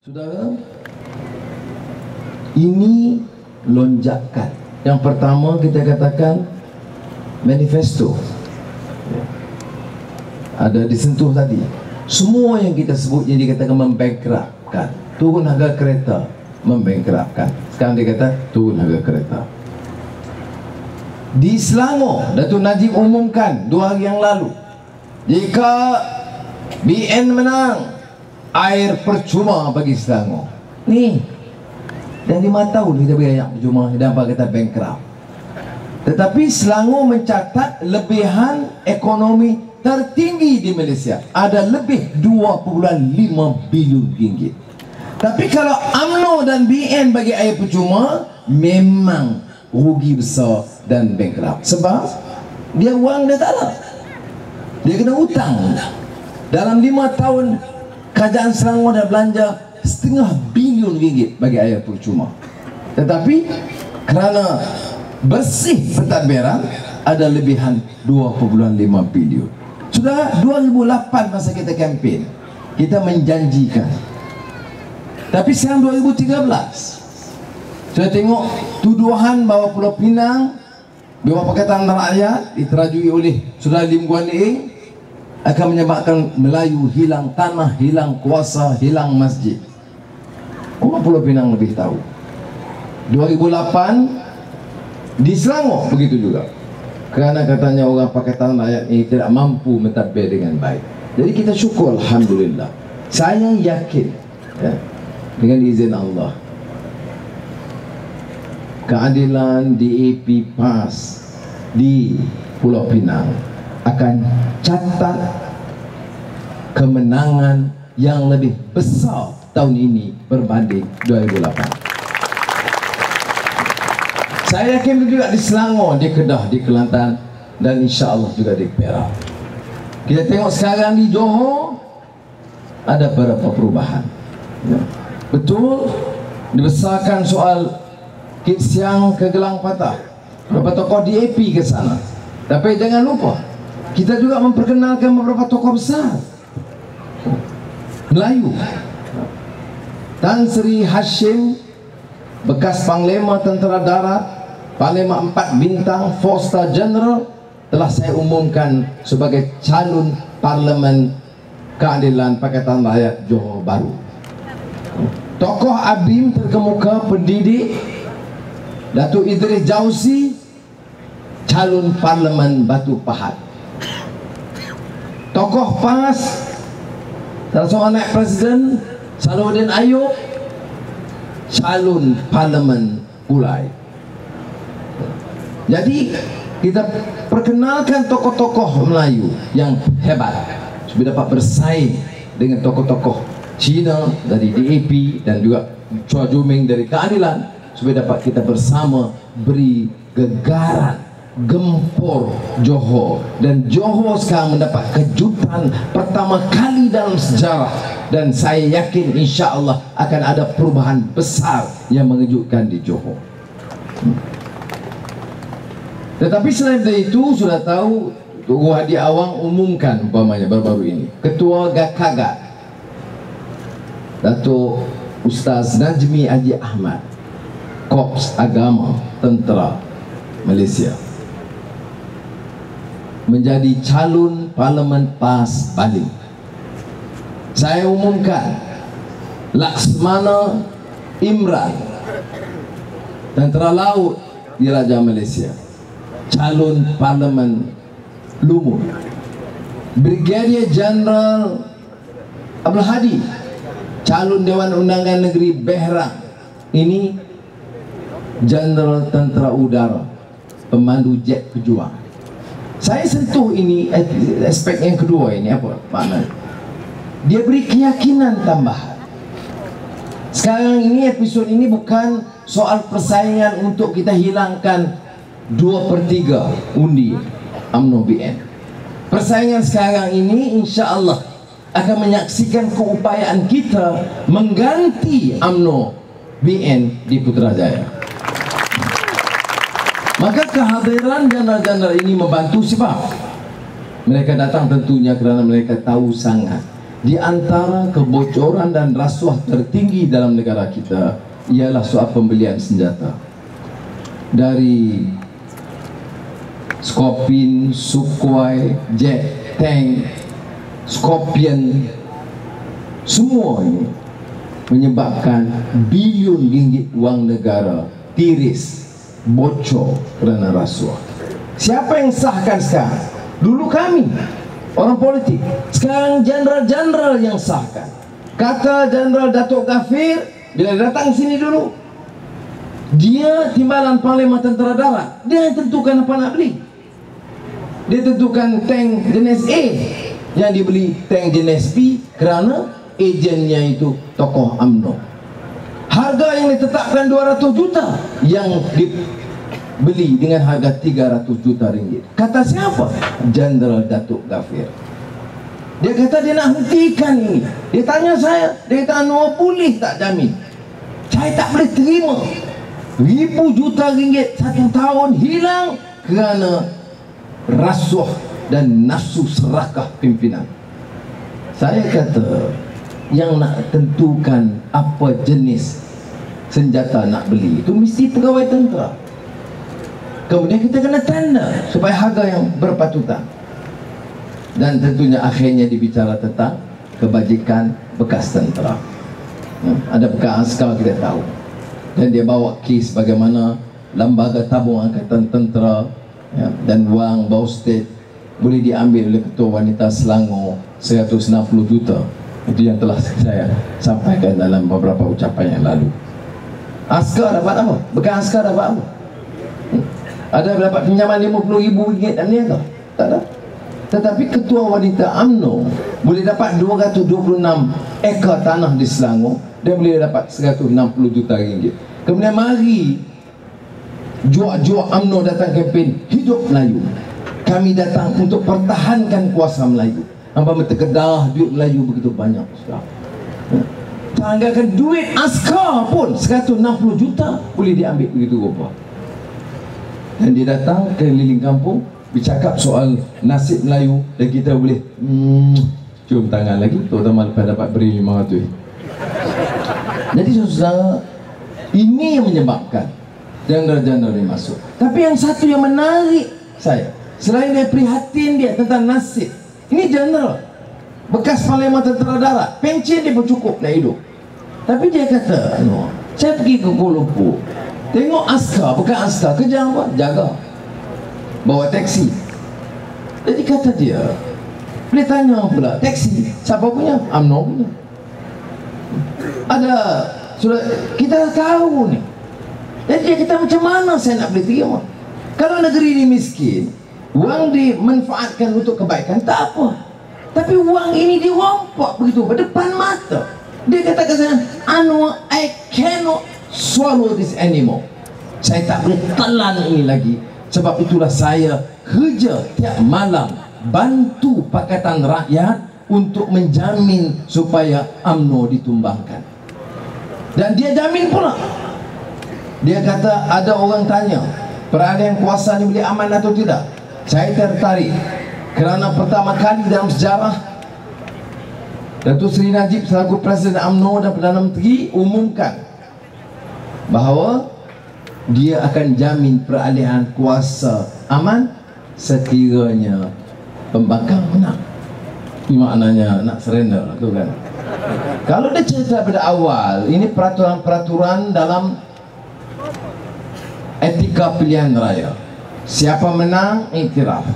Saudara, ini lonjakan. Yang pertama kita katakan manifesto. Ada disentuh tadi. Semua yang kita sebut yang dikatakan membangkrupkan. Turun harga kereta, membangkrupkan. Sekarang dia kata turun harga kereta. Di Selangor, Datuk Najib umumkan 2 hari yang lalu, jika BN menang, air percuma bagi Selangor. Ni dah 5 tahun kita beri air percuma dan apa kata bankrupt. Tetapi Selangor mencatat lebihan ekonomi tertinggi di Malaysia. Ada lebih 2.5 bilion ringgit. Tapi kalau UMNO dan BN bagi air percuma, memang rugi besar dan bankrupt. Sebab dia wang dia tak ada. Dia kena hutang. Dalam 5 tahun kerajaan Selangor dah belanja setengah bilion ringgit bagi air percuma. Tetapi kerana bersih pentadbiran, ada lebihan 2.5 bilion. Sudah 2008 masa kita kempen, kita menjanjikan. Tapi sekarang 2013, saya tengok tuduhan bahawa Pulau Pinang, Dewan Pakatan Rakyat diterajui oleh Saudara Lim Guan Eng, akan menyebabkan Melayu hilang tanah, hilang kuasa, hilang masjid. Orang Pulau Pinang lebih tahu. 2008 di Selangor begitu juga. Kerana katanya orang Pakatan Rakyat ini tidak mampu mentadbir dengan baik. Jadi kita syukur, alhamdulillah. Saya yakin, ya, dengan izin Allah, keadilan DAP PAS di Pulau Pinang akan catat kemenangan yang lebih besar tahun ini berbanding 2008. Saya yakin juga di Selangor, di Kedah, di Kelantan, dan insya Allah juga di Perak. Kita tengok sekarang di Johor ada beberapa perubahan. Ya. Betul, dibesarkan soal Kit Siang ke Gelang Patah, beberapa tokoh DAP ke sana. Tapi jangan lupa, kita juga memperkenalkan beberapa tokoh besar Melayu. Tan Sri Hashim, bekas Panglima Tentera Darat, Panglima 4 bintang, 4-star General, telah saya umumkan sebagai calon Parlimen Keadilan Pakatan Rakyat Johor Bahru. Tokoh ABIM terkemuka pendidik Datuk Idris Jauzi, calon Parlimen Batu Pahat. Tokoh PAS, salah seorang anak Presiden Salahuddin Ayub, calon Parlimen Kulai. Jadi kita perkenalkan tokoh-tokoh Melayu yang hebat supaya dapat bersaing dengan tokoh-tokoh Cina dari DAP dan juga Chua Juming dari Keadilan, supaya dapat kita bersama beri gegaran, gempur Johor. Dan Johor sekarang mendapat kejutan pertama kali dalam sejarah, dan saya yakin insya Allah akan ada perubahan besar yang mengejutkan di Johor. Tetapi selain dari itu, sudah tahu Tugu Hadi Awang umumkan umpamanya baru-baru ini, Ketua Gakagat Datuk Ustaz Najmi Haji Ahmad, Korps Agama Tentera Malaysia, menjadi calon Parlimen PAS Baling. Saya umumkan Laksmana Imran, Tentera Laut Diraja Malaysia, calon Parlimen Lumut. Brigadier General Abdul Hadi, calon Dewan Undangan Negeri Behrang. Ini General Tentera Udara, pemandu jet pejuang. Saya sentuh ini aspek yang kedua ini, apa makna? Dia beri keyakinan tambahan. Sekarang ini episod ini bukan soal persaingan untuk kita hilangkan 2/3 undi UMNO BN. Persaingan sekarang ini insya Allah akan menyaksikan keupayaan kita mengganti UMNO BN di Putrajaya. Maka kehadiran jandar-jandar ini membantu, sebab mereka datang tentunya kerana mereka tahu sangat Di antara kebocoran dan rasuah tertinggi dalam negara kita ialah soal pembelian senjata. Dari Scorpion, Sukhoi, jet, tank, Scorpion, semua ini menyebabkan bilion ringgit wang negara tiris, bocor kerana rasuah. Siapa yang sahkan sekarang? Dulu kami, orang politik. Sekarang jeneral-jeneral yang sahkan. Kata Jeneral Datuk Gafir bila datang sini dulu, dia timbalan Parlimen Tentera Darat, dia yang tentukan apa nak beli. Dia tentukan tank jenis A, yang dibeli tank jenis B kerana ejennya itu tokoh UMNO. Harga yang ditetapkan 200 juta yang dibeli dengan harga 300 juta ringgit. Kata siapa? Jeneral Datuk Gafir. Dia kata dia nak hentikan ini. Dia tanya saya, dia kata Anwar boleh tak jamin? Saya tak boleh terima ribu juta ringgit satu tahun hilang kerana rasuah dan nafsu serakah pimpinan. Saya kata yang nak tentukan apa jenis senjata nak beli itu mesti pegawai tentera. Kemudian kita kena tanda supaya harga yang berpatutan. Dan tentunya akhirnya dibicara tentang kebajikan bekas tentera. Ada bekas askar kita tahu. Dan dia bawa kes bagaimana lembaga tabung angkatan tentera dan wang Bausted boleh diambil oleh Ketua Wanita Selangor 160 juta. Itu yang telah saya sampaikan dalam beberapa ucapan yang lalu. Askar dapat apa? Bekas askar dapat apa? Ada dapat pinjaman RM50,000 dan ni atau? Tak ada. Tetapi Ketua Wanita UMNO boleh dapat 226 ekar tanah di Selangor, dia boleh dapat 160 juta ringgit. Kemudian mari juak-juak UMNO datang kempen Hidup Melayu. Kami datang untuk pertahankan kuasa Melayu. Hamba terkedah duit Melayu begitu banyak. Tak anggarkan duit askar pun 160 juta boleh diambil begitu rupa. Dan dia datang keliling kampung bercakap soal nasib Melayu dan kita boleh cium tangan lagi, terutama lepas dapat beri 500. Jadi saudara, ini yang menyebabkan jeneral-jeneral ini masuk. Tapi yang satu yang menarik saya, selain dia prihatin dia tentang nasib, ini jeneral bekas Parlimen Tentera Darat, pencen dia pun cukup nak hidup. Tapi dia kata, saya pergi ke Kuala Lumpur, tengok askar, bekas askar, kerja apa? Jaga, bawa teksi. Jadi kata dia, boleh tanya pula, teksi siapa punya? UMNO punya. Ada sudah kita tahu ni. Jadi dia kata macam mana saya nak boleh terima? Kalau negeri ini miskin, wang dimanfaatkan untuk kebaikan tak apa. Tapi wang ini dirompak begitu berdepan mata. Dia kata ke saya, Anwar, I cannot swallow this anymore. Saya tak boleh telan ini lagi. Sebab itulah saya kerja tiap malam bantu Pakatan Rakyat untuk menjamin supaya UMNO ditumbangkan. Dan dia jamin pula. Dia kata ada orang tanya peralihan kuasa ni boleh aman atau tidak. Saya tertarik kerana pertama kali dalam sejarah Datuk Seri Najib selaku Presiden UMNO dan Perdana Menteri umumkan bahawa dia akan jamin peralihan kuasa aman sekiranya pembangkang menang. Ini maknanya nak surrender tu kan. Kalau dia cerita pada awal, ini peraturan-peraturan dalam etika pilihan raya. Siapa menang, iktiraf.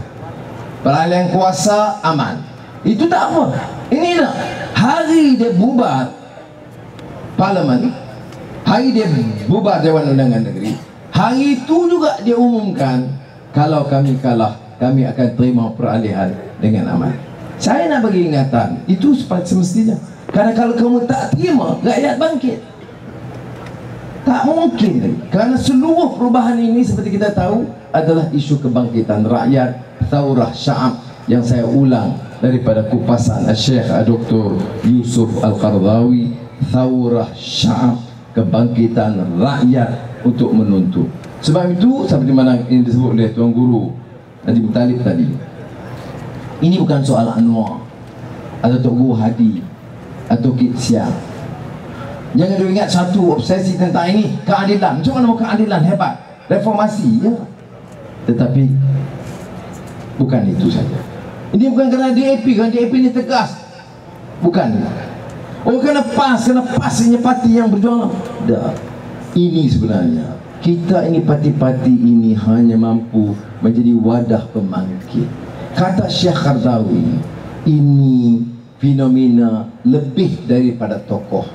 Peralihan kuasa aman. Itu tak apa. Ini dah hari dia bubar Parlimen, hari dia bubar Dewan Undangan Negeri, hari itu juga dia umumkan kalau kami kalah, kami akan terima peralihan dengan aman. Saya nak bagi ingatan, itu semestinya. Karena kalau kamu tak terima, rakyat bangkit. Tak mungkin lagi. Kerana seluruh perubahan ini seperti kita tahu adalah isu kebangkitan rakyat, Thaurah Sya'ab, yang saya ulang daripada kupasan Syekh Dr. Yusuf Al-Qaradawi, Thaurah Sya'ab, kebangkitan rakyat untuk menuntut. Sebab itu seperti mana ini disebut oleh Tuan Guru Najib Talib tadi, ini bukan soal Anwar, atau Tok Guru Hadi atau Kit Siang. Jangan dulu ingat satu obsesi tentang ini, keadilan. Macam mana mau keadilan hebat? Reformasi, ya. Tetapi bukan itu saja. Ini bukan kerana DAP, kerana DAP ini tegas. Bukan. Oh, kena pasnya parti yang berjuang. Dah. Ini sebenarnya, kita ini parti-parti ini hanya mampu menjadi wadah pembangkit. Kata Syekh Qaradawi, ini fenomena lebih daripada tokoh,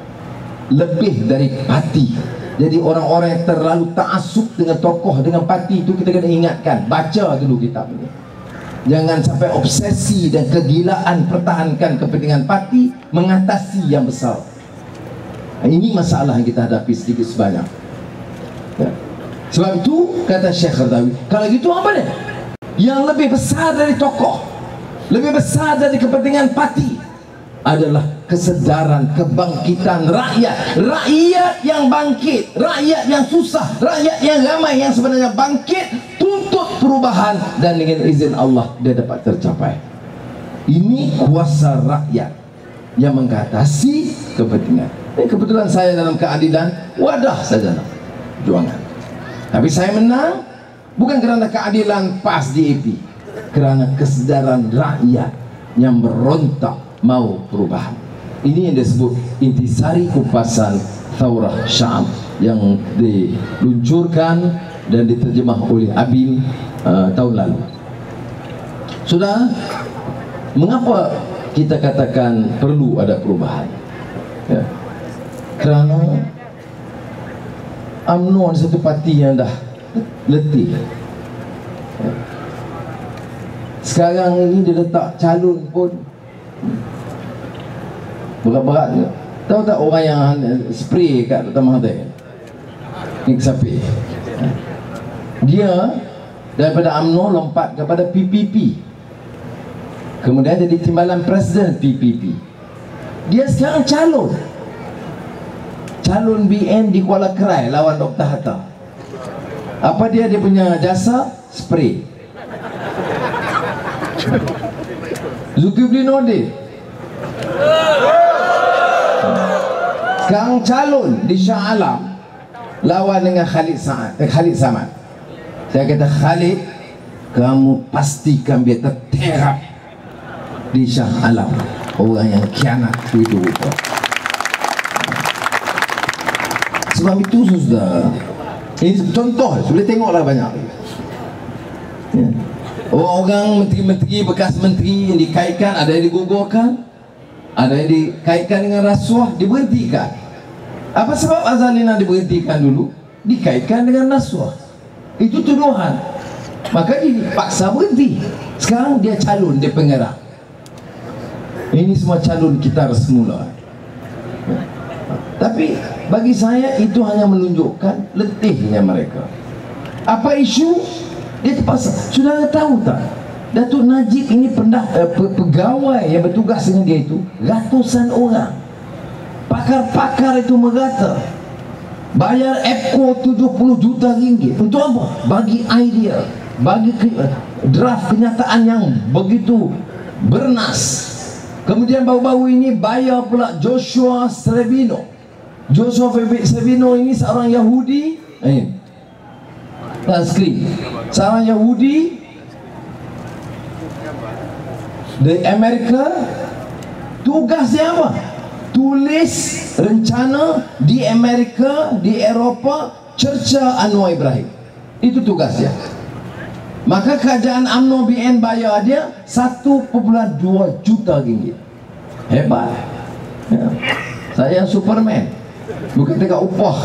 lebih dari parti. Jadi orang-orang yang terlalu ta'assub dengan tokoh, dengan parti itu kita kena ingatkan, baca dulu kitab ini. Jangan sampai obsesi dan kegilaan pertahankan kepentingan parti mengatasi yang besar. Ini masalah yang kita hadapi sedikit sebanyak, ya. Sebab itu kata Syekh Qaradawi, kalau gitu apa dia? Yang lebih besar dari tokoh, lebih besar dari kepentingan parti adalah kesedaran, kebangkitan rakyat. Rakyat yang bangkit, rakyat yang susah, rakyat yang ramai yang sebenarnya bangkit, tuntut perubahan, dan dengan izin Allah dia dapat tercapai. Ini kuasa rakyat yang mengatasi kepentingan. Kebetulan saya dalam keadilan, wadah saja perjuangan. Tapi saya menang bukan kerana keadilan PAS DAP, kerana kesedaran rakyat yang berontak mau perubahan. Ini yang disebut intisari kupasan Thawrah Syam yang diluncurkan dan diterjemah oleh Abim tahun lalu. Sudah, mengapa kita katakan perlu ada perubahan? Ya. Kerana UMNO satu parti yang dah letih. Ya. Sekarang ini dia letak calon pun berat-berat je. Tahu tak orang yang spray kat Dr. Mahathir, Nik Sapi, dia daripada UMNO lompat kepada PPP, kemudian jadi timbalan presiden PPP. Dia sekarang calon BN di Kuala Krai lawan Dr. Hatta. Apa dia punya jasa? Spray. Zulkifli Nordin sekarang calon di Shah Alam lawan dengan Khalid Samad. Saya kata, Khalid, kamu pastikan biar terterap di Shah Alam orang yang khianat itu. Sebab itu sudah, ini contoh, boleh tengoklah banyak, ya. Orang menteri-menteri, bekas menteri yang dikaitkan, ada yang digugurkan, ada yang dikaitkan dengan rasuah, diberhentikan. Apa sebab Azalina diberhentikan dulu? Dikaitkan dengan rasuah. Itu tuduhan. Maka dipaksa berhenti. Sekarang dia calon, dia penggerak. Ini semua calon kita semula. Tapi bagi saya itu hanya menunjukkan letihnya mereka. Apa isu? Dia terpaksa. Saudara tahu tak, Datuk Najib ini pegawai yang bertugas dengan dia itu ratusan orang. Pakar-pakar itu merata. Bayar EPCO 70 juta ringgit. Untuk apa? Bagi idea, bagi draft kenyataan yang begitu bernas. Kemudian baru-baru ini bayar pula Joshua Slevino. Joshua Slevino ini seorang Yahudi, skrin, seorang Yahudi dari Amerika. Tugasnya apa? Tulis rencana di Amerika, di Eropah, cerca Anwar Ibrahim. Itu tugasnya. Maka kerajaan UMNO BN bayar dia 1,2 juta ringgit. Hebat, ya. Saya Superman. Bukan dekat upah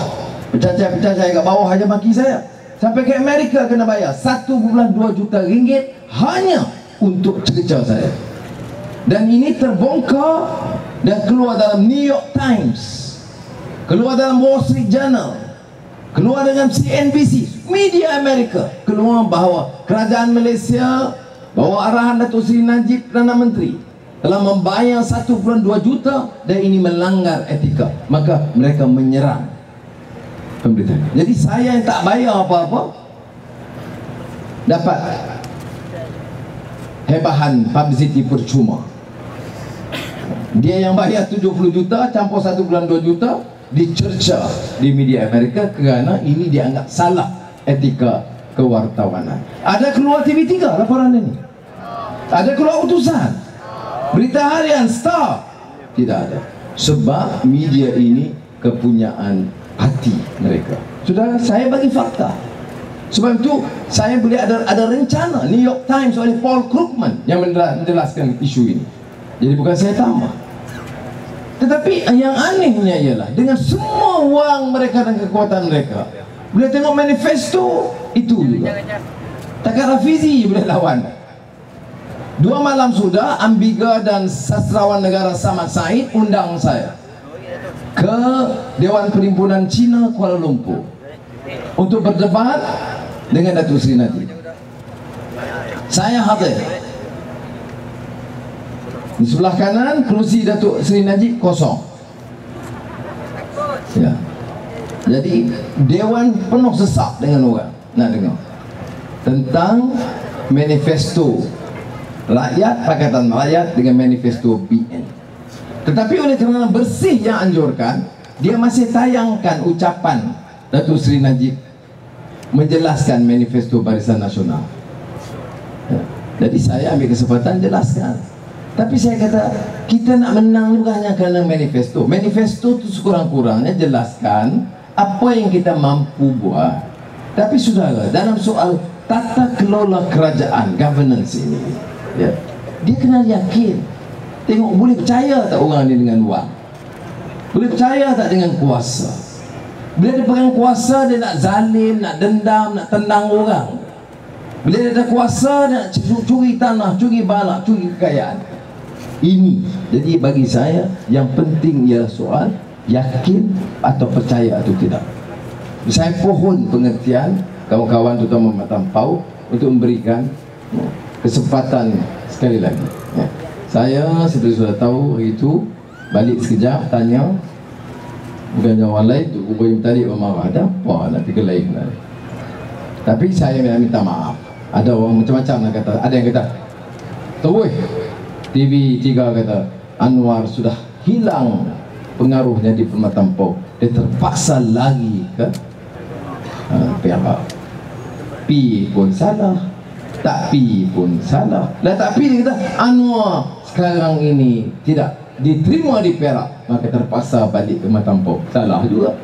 pecah-pecah kat bawah aja maki saya. Sampai ke Amerika kena bayar 1,2 juta ringgit hanya untuk cerca saya. Dan ini terbongkar dan keluar dalam New York Times, keluar dalam Wall Street Journal, keluar dengan CNBC, media Amerika, keluar bahawa kerajaan Malaysia, bahawa arahan Datuk Seri Najib Perdana Menteri telah membayar 1,2 juta dan ini melanggar etika. Maka mereka menyerang pemberitaan. Jadi saya yang tak bayar apa-apa dapat hebahan publicity percuma. Dia yang bayar 70 juta campur 1 bulan 2 juta dicerca di media Amerika kerana ini dianggap salah etika kewartawanan. Ada keluar TV3 laporan ini? Ada keluar utusan? Berita harian Star? Tidak ada. Sebab media ini kepunyaan hati mereka. Sudah, saya bagi fakta. Sebab itu saya boleh ada rencana New York Times oleh Paul Krugman yang menjelaskan isu ini. Jadi bukan saya tambah. Tetapi yang anehnya ialah dengan semua wang mereka dan kekuatan mereka, boleh tengok manifesto itu juga. Takkan Rafizi boleh lawan. 2 malam sudah Ambiga dan sastrawan negara Samad Said undang saya ke Dewan Perhimpunan Cina Kuala Lumpur untuk berdebat dengan Datuk Seri Najib. Saya hadir. Di sebelah kanan kerusi Datuk Seri Najib kosong. Ya. Jadi Dewan penuh sesak dengan orang nak dengar tentang manifesto rakyat, Pakatan Rakyat dengan manifesto BN. Tetapi oleh kerana bersih yang anjurkan, dia masih tayangkan ucapan Datuk Seri Najib menjelaskan manifesto Barisan Nasional. Ya. Jadi saya ambil kesempatan jelaskan. Tapi saya kata, kita nak menang bukan hanya kerana manifesto. Manifesto itu sekurang-kurangnya jelaskan apa yang kita mampu buat. Tapi saudara, dalam soal tata kelola kerajaan, governance ini, ya, dia kena yakin. Tengok boleh percaya tak orang ni dengan wang? Boleh percaya tak dengan kuasa? Bila dia pegang kuasa, dia nak zalim, nak dendam, nak tendang orang. Bila dia ada kuasa, dia nak curi tanah, curi balak, curi kekayaan. Ini, jadi bagi saya yang penting ialah soal yakin atau percaya atau tidak. Saya pohon pengertian kawan-kawan terutama Matampau untuk memberikan kesempatan sekali lagi. Saya seperti sudah tahu hari itu balik sekejap tanya, bukan orang lain tu Ubayim tadi marah, ada apa nak fikir lain. Tapi saya minta maaf. Ada orang macam-macam nak kata, ada yang kata terus TV3 kata Anwar sudah hilang pengaruhnya di Matampau, dia terpaksa lagi ke Perak. Pi pun salah, tak pi pun salah. Lah tak pi dia kata Anwar sekarang ini tidak diterima di Perak, maka terpaksa balik ke Matampau. Salah juga.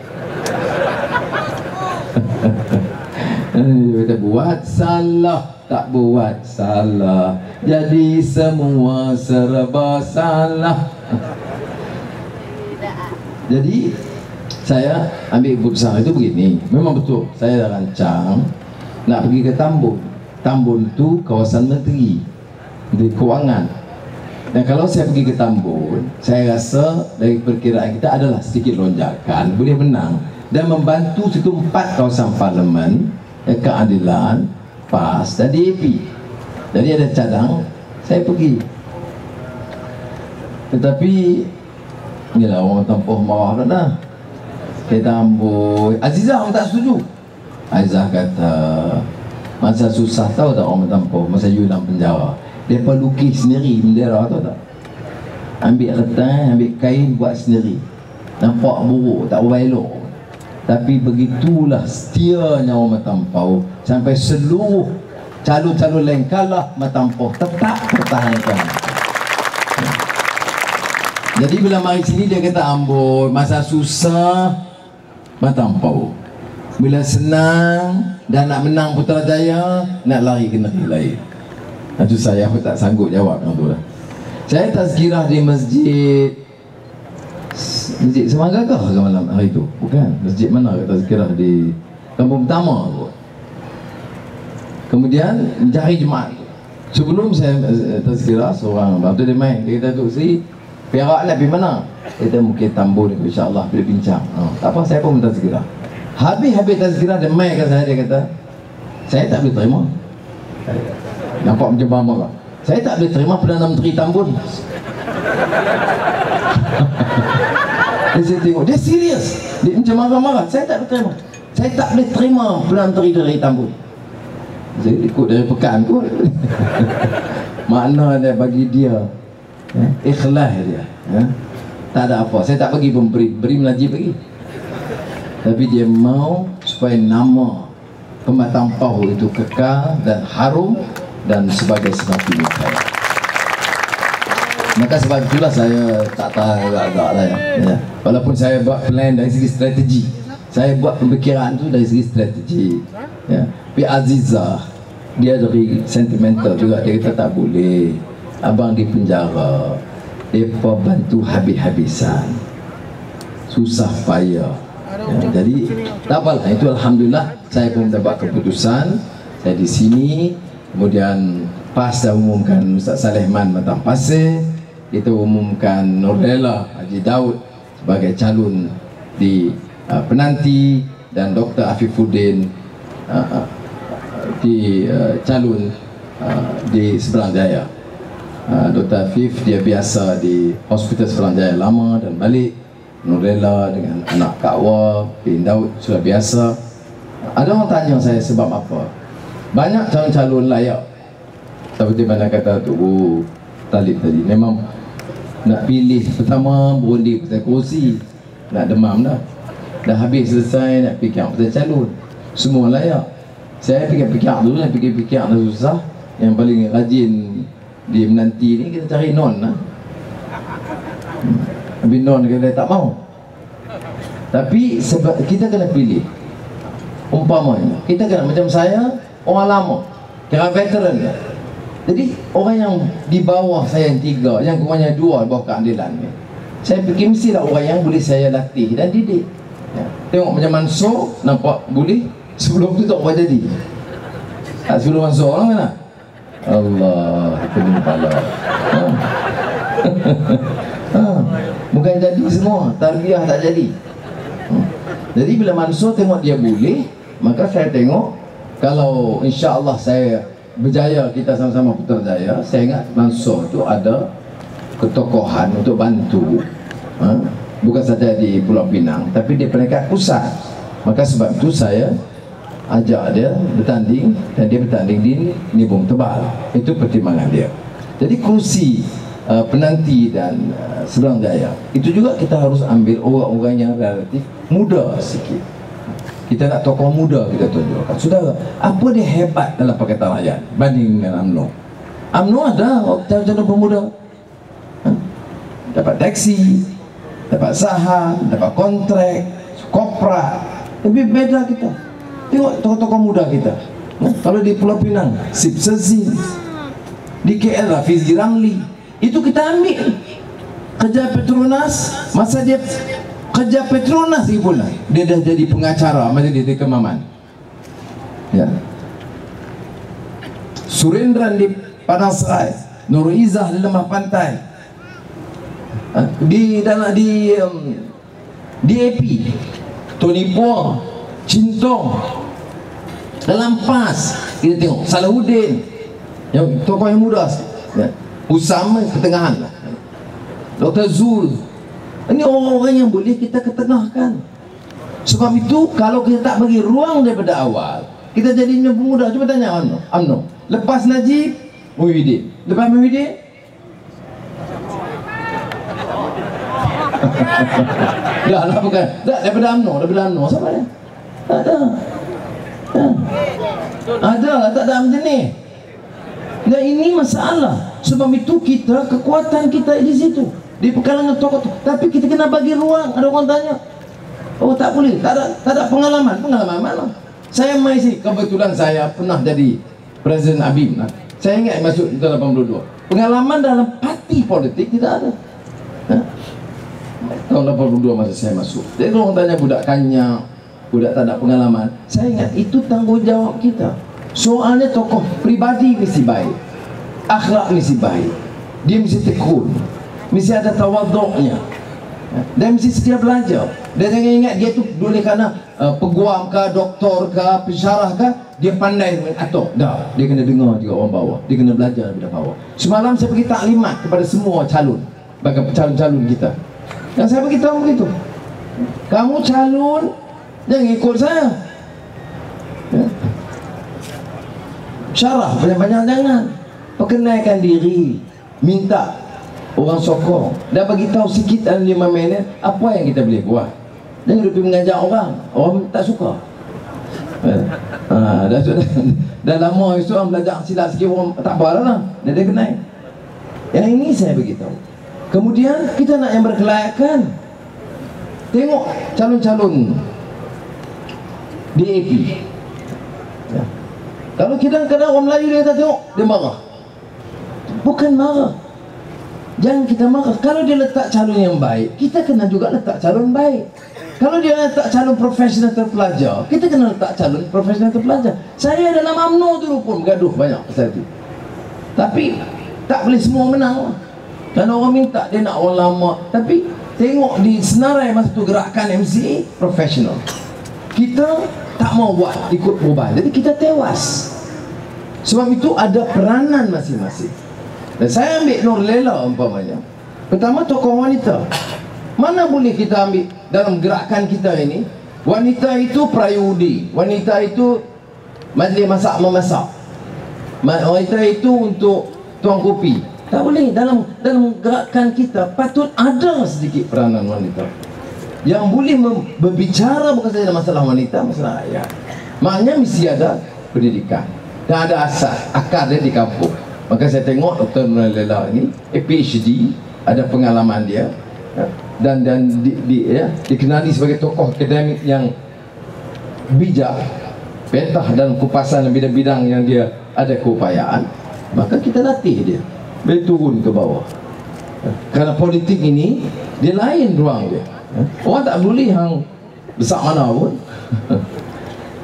Kita buat salah, tak buat salah, jadi semua serba salah. Jadi saya ambil keputusan itu begini. Memang betul saya dah rancang nak pergi ke Tambun. Tambun tu kawasan menteri di kewangan. Dan kalau saya pergi ke Tambun, saya rasa dari perkiraan kita adalah sedikit lonjakan, boleh menang dan membantu situ 4 kawasan parlimen, keadilan, PAS dan DAP. Jadi ada cadang, saya pergi. Tetapi inilah orang Tampoh marah dah. Kita amboi. Azizah orang tak setuju. Azizah kata masa susah tahu tak orang Tampoh, masa you dalam penjara, mereka lukis sendiri bendera, tahu tak? Ambil retan, ambil kain buat sendiri. Nampak buruk, tak berelok. Tapi begitulah setianya orang Matampau sampai seluruh calon-calon lain kalah, Matampau tetap pertahankan. Jadi bila mari sini dia kata amboi, masa susah Matampau, bila senang dan nak menang Putrajaya, nak lari ke negeri lain. Itu saya pun tak sanggup jawab yang tu lah. Saya tazkirah di Masjid Semanggaga ke malam hari itu? Bukan. Masjid mana kata tazkirah di Kampung Pertama tu. Kemudian hari Jumaat, sebelum saya tazkirah, seorang Abdul Main, dia kata Tok Sri, Perak lah pergi mana? Dia kata mungkin Tambun, insyaAllah boleh bincang. Tak apa, saya pun tazkirah. Habis tazkirah dia main kat saya, dia kata saya tak boleh terima. Nampak macam marah. Saya tak boleh terima Perdana Menteri Tambun. Saya tengok dia serius, dia macam marah-marah. Saya tak boleh terima. Saya tak boleh terima Perdana Menteri dari Tambun. Saya ikut dari pekan kot. Makna dia bagi dia Ikhlas dia. Tak ada apa. Saya tak bagi beri melajib lagi. Tapi dia mau supaya nama Pematang Pauh itu kekal dan harum dan sebagai sebab nikahan. Maka sebab itulah saya tak tahu agak-agak lah ya. Walaupun saya buat plan dari segi strategi, saya buat pemikiran tu dari segi strategi ya. Tapi Azizah dia dari sentimental juga. Dia kata tak boleh, abang di penjara, mereka bantu habis-habisan, susah payah ya. Jadi tak apalah, itu Alhamdulillah saya pun dapat keputusan. Saya di sini, kemudian PAS dah umumkan Ustaz Salehman Matang Pasir, kita umumkan Nurdella Haji Daud sebagai calon di penanti, dan Dr. Afifuddin di calon di Seberang Jaya. Dr. Afif dia biasa di Hospital Seberang Jaya lama dan balik. Nurdella dengan anak Kak Wa bin Daud sudah biasa. Ada orang tanya saya sebab apa. Banyak calon-calon layak seperti mana kata tu Talib tadi, memang nak pilih pertama berundi pasal kursi, nak demam dah habis selesai nak fikir pasal calon, semua layak. Saya fikir-fikir dulu, nak fikir-fikir dah susah. Yang paling rajin di menanti ni kita cari non lah. Habis non kita tak mau. Tapi sebab kita kena pilih. Umpamanya kita kena macam saya, orang lama, kira veteran lah. Jadi orang yang di bawah saya yang 3, yang kurangnya 2 di bawah keadilan ni, saya fikir mestilah orang yang boleh saya latih dan didik ya. Tengok macam Mansur, nampak boleh, sebelum tu tak boleh jadi. Sebelum Mansur orang mana? Allah, pening kepala. Bukan jadi semua, tarbiyah tak jadi. Jadi bila Mansur tengok dia boleh, maka saya tengok kalau insya-Allah saya berjaya, kita sama-sama Putrajaya, saya ingat Mansur tu ada ketokohan untuk bantu, bukan saja di Pulau Pinang tapi di peringkat pusat. Maka sebab itu saya ajak dia bertanding, dan dia bertanding di Nibung Tebal. Itu pertimbangan dia. Jadi kursi penanti dan Seberang Jaya itu juga kita harus ambil orang-orang yang relatif muda sikit. Kita nak tokoh muda kita tunjukkan. Saudara, apa dia hebat dalam Pakatan Rakyat banding dengan UMNO? UMNO ada calon pemuda, dapat taksi, dapat saham, dapat kontrak, kopra. Tapi beda kita. Tengok tokoh-tokoh muda kita. Kalau di Pulau Pinang, Sip Sezin, di KL Rafiz Ramli, itu kita ambil. Kerja Petronas, masa dia kerja Petronas ni pula dia dah jadi pengacara macam dia di Kemaman ya. Surendran di Padang Serai, Nur Izzah di Lemah Pantai, di dalam di DAP, Tony Poa, Cintong dalam PAS. Kita tengok Salahuddin yang tokoh yang muda ya. Usama ketengahan lah. Dr. Zul. Ini orang-orang yang boleh kita ketengahkan. Sebab itu kalau kita tak bagi ruang daripada awal, kita jadinya pemuda. Cuba tanya UMNO. Lepas Najib, Muhyiddin. Lepas Muhyiddin, dah lah bukan. Tak, daripada UMNO siapa dia? Tak ada. Ada lah, tak ada macam ni. Dan ini masalah. Sebab itu kita, kekuatan kita di situ, di kalangan tokoh. Tapi kita kena bagi ruang. Ada orang tanya, oh tak boleh, tak ada pengalaman mana? Saya masih, kebetulan saya pernah jadi Presiden ABIM lah. Saya ingat masuk tahun 82. Pengalaman dalam parti politik tidak ada. Tahun 82 masa saya masuk. Jadi orang tanya budak kanyak, budak tak ada pengalaman, saya ingat itu tanggungjawab kita. Soalnya tokoh pribadi mesti baik, akhlak mesti baik, dia mesti tekun, mesti ada tawaduknya, dan mesti setia belajar. Dan jangan ingat dia tu boleh kerana peguam ke, doktor ke, pensyarah ke, dia pandai atau dah, dia kena dengar juga orang bawah, dia kena belajar daripada bawah. Semalam saya bagi taklimat kepada semua calon, bagi calon-calon kita, dan saya beritahu begitu, kamu calon jangan ikut saya ya. Syarah banyak-banyak jangan, perkenalkan diri, minta orang sokong, dah bagi tahu sikit dalam 5 minit apa yang kita boleh buat. Jangan pergi mengajak orang tak suka. Dah lama itu orang belajar silat sikit, orang tak apalah, dia kenal. Yang ini saya beritahu. Kemudian kita nak yang berkelayakan. Tengok calon-calon DAP. Ya. Kalau kadang-kadang orang Melayu dia tak tengok, dia marah. Bukan marah, jangan kita marah. Kalau dia letak calon yang baik, kita kena juga letak calon baik. Kalau dia letak calon profesional terpelajar, kita kena letak calon profesional terpelajar. Saya dalam UMNO dulu pun bergaduh banyak pasal itu. Tapi tak boleh semua menang. Kalau orang minta dia nak orang lama, tapi tengok di senarai masa tu gerakan MCA profesional, kita tak mau buat ikut perubahan, jadi kita tewas. Sebab itu ada peranan masing-masing. Dan saya ambil Nur Lela umpamanya. Pertama, tokoh wanita. Mana boleh kita ambil dalam gerakan kita ini, wanita itu prayudi, wanita itu majlis masak memasak, wanita itu untuk tuang kopi. Tak boleh. Dalam gerakan kita patut ada sedikit peranan wanita yang boleh berbicara, bukan saja masalah wanita, masalah rakyat. Maknanya mesti ada pendidikan dan ada asas akar dia di kampung. Maka saya tengok Dr. Nur Lela ini PhD, ada pengalaman dia, dan dikenali sebagai tokoh akademik yang bijak, petah dan kupasan bidang-bidang yang dia ada keupayaan. Maka kita latih dia, dia turun ke bawah. Kerana politik ini dia lain ruang dia. Orang tak boleh hang besar mana pun.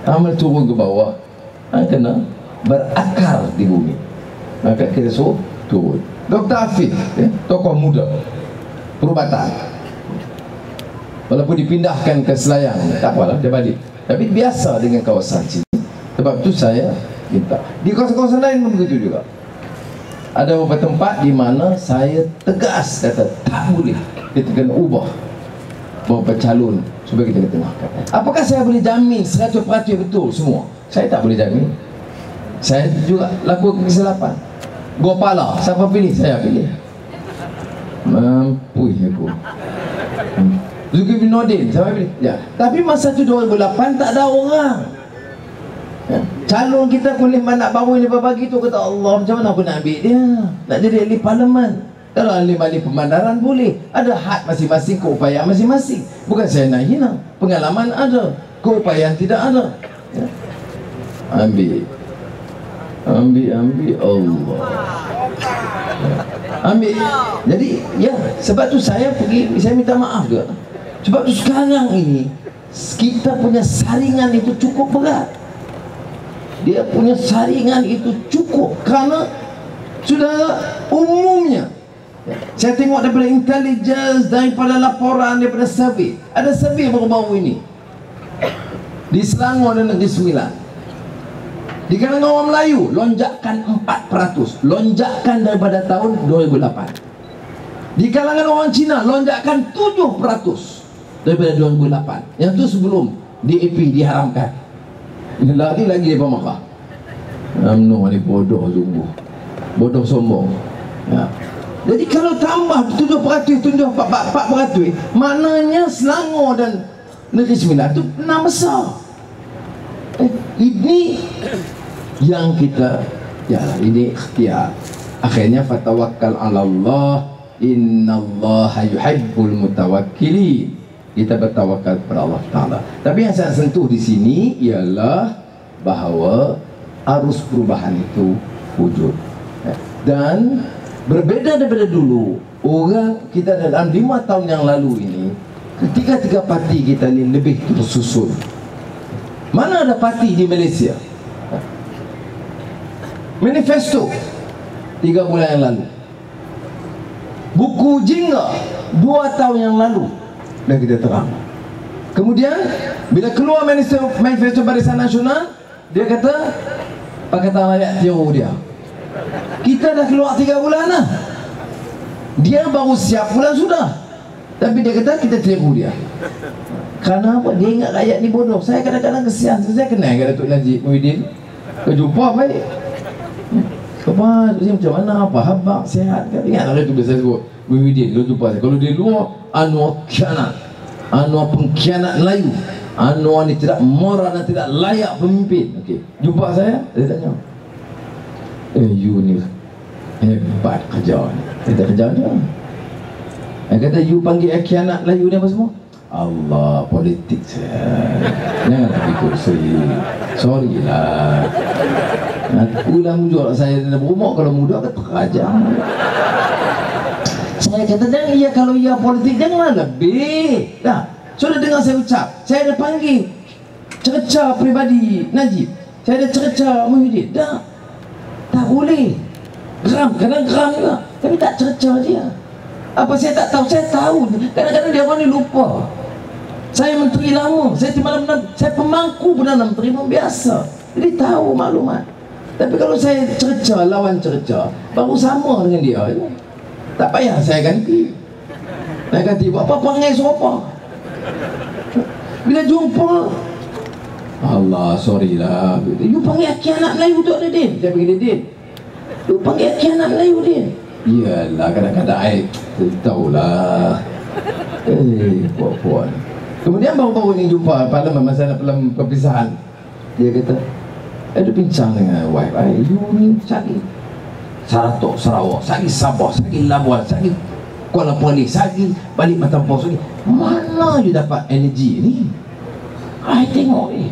Amal turun ke bawah, kena berakar di bumi. Maka kita suruh turun. Dr. Afif, tokoh muda perubatan, walaupun dipindahkan ke Selayang, tak apalah, dia balik. Tapi biasa dengan kawasan sini. Sebab itu saya minta di kawasan-kawasan lain pun begitu juga. Ada beberapa tempat di mana saya tegas kata tak boleh, kita kena ubah beberapa calon supaya kita ketengahkan. Apakah saya boleh jamin 100% betul semua? Saya tak boleh jamin. Saya juga lakukan kesilapan. Gopala, siapa pilih? Saya pilih. Mampu aku. Zulkifli Nordin, siapa pilih? Ya. Tapi masa tu 2008 tak ada orang. Ya. Calon kita boleh nak bawa ni bagi tu, kata Allah, macam mana aku nak ambil dia? Nak jadi ahli parlimen. Kalau ahli pemandaran boleh. Ada hak masing-masing, keupayaan masing-masing. Bukan saya nak hina. Pengalaman ada, keupayaan tidak ada. Ya. Ambil Allah. Ambil. Jadi ya, sebab tu saya minta maaf juga. Sebab tu sekarang ini kita punya saringan itu cukup berat. Dia punya saringan itu cukup, kerana sudah umumnya saya tengok daripada intelligence, daripada laporan, daripada survey. Ada survey baru-baru ini di Selangor dan Negeri Sembilan. Di kalangan orang Melayu, lonjakan 4%, lonjakan daripada tahun 2008. Di kalangan orang Cina, lonjakan 7% daripada 2008. Yang tu sebelum DAP diharamkan. Lagi dia marah. UMNO ni bodoh sungguh, bodoh sombong. Ya. Jadi kalau tambah 7%, 4%, maknanya Selangor dan Negeri Sembilan tu menang besar. Ini yang kita, ya, ini ikhtiar. Akhirnya fatawakkal 'ala Allah, innallaha yuhibbul mutawakkilin. Kita bertawakal kepada Allah Ta'ala. Tapi yang saya sentuh di sini ialah bahawa arus perubahan itu wujud. Dan berbeza daripada dulu, orang kita dalam 5 tahun yang lalu ini, ketiga parti kita ni lebih tersusun. Mana ada parti di Malaysia? Manifesto 3 bulan yang lalu. Buku Jingga 2 tahun yang lalu dah kita terang. Kemudian bila keluar manifesto Barisan Nasional, dia kata Pakatan Rakyat tiru dia. Kita dah keluar 3 bulan lah. Dia baru siap bulan sudah, tapi dia kata kita tiru dia. Kerana apa? Dia ingat rakyat ni bodoh. Saya kadang-kadang kesian. Saya kenal dengan Datuk Najib Muhyiddin. Kau jumpa baik. Kau macam mana? Apa? Habak, sihat kan? Ingatlah itu bila saya sebut Muhyiddin kalau jumpa saya. Kalau dia luar, anu khianat, anu pengkhianat Melayu, anu ni tidak moral dan tidak layak pemimpin. Okey, jumpa saya, dia tanya, you ni hebat kerja ni. Kita kerja ni. Dia kata, you panggil khianat Melayu ni apa semua? Allah, politik saya. Janganlah ikut saya. Sorry lah. Aku dah muda saya dah berumur. Kalau muda kata kerajaan. Saya kata jangan, ya kalau ia politik janganlah lebih. Dah. Sudah dengar saya ucap. Saya dah panggil cerca peribadi Najib. Saya ada cerca Muhyiddin. Dah. Tak boleh. Geram, kadang geram juga. Tapi tak cerca dia. Apa saya tak tahu? Saya tahu. Kadang-kadang dia orang ni lupa. Saya menteri lama, saya saya pemangku Perdana Menteri pun biasa. Jadi tahu maklumat. Tapi kalau saya cerca, lawan cerca, baru sama dengan dia. Tak payah saya ganti. Saya ganti buat apa, panggil siapa. Bila jumpa, Allah, sorry lah. You panggil khianat Melayu tu ada, Din. Saya panggil dia, Din. You panggil khianat Melayu, Din. Iyalah, kadang-kadang saya tahulah. Puan-puan. Kemudian baru-baru ni jumpa parlimen masa dalam perpisahan. Dia kata, ada bincang dengan wife, you ni sakit Saratok, Sarawak, sakit Sabah, sakit Labuan, sakit Kuala Perlis, sakit balik Matampau, sakit. Mana you dapat energi ni? I tengok ni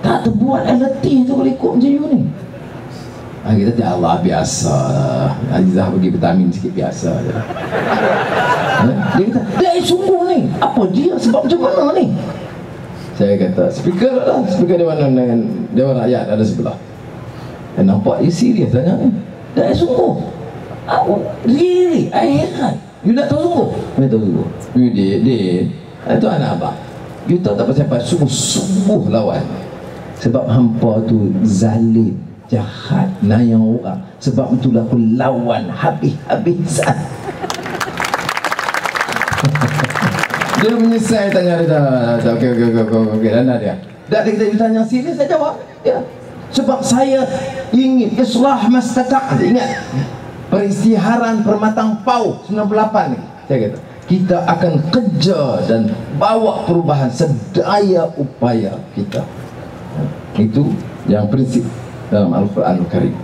tak terbuat LT tu kalau ikut macam you ni. Kita kata, Allah biasa lah. Azizah bagi vitamin sikit biasa je. Dia kata, dia sungguh ni. Apa dia? Sebab macam mana ni? Saya kata, speaker lah. Speaker Dewan Rakyat ada sebelah. Dan nampak dia serius tanya ni. Dia sungguh. Really? I heran. You nak tahu sungguh? You tahu sungguh. You dia. Itu anak abang. You tahu tak pasal sungguh-sungguh lawan. Sebab hampa tu zalim, jahat, nayang orang. Sebab itulah aku lawan habis-habisan. Dia menyesal tanya dia. Okey, dan dia. Dah kita tanya serius saya jawab. Ya. Sebab saya ingin islah mastata'. Ingat peristiharan Permatang Pau 98 ni. Saya kata, kita akan kejar dan bawa perubahan sedaya upaya kita. Itu yang prinsip dalam Al-Quran Al-Karim.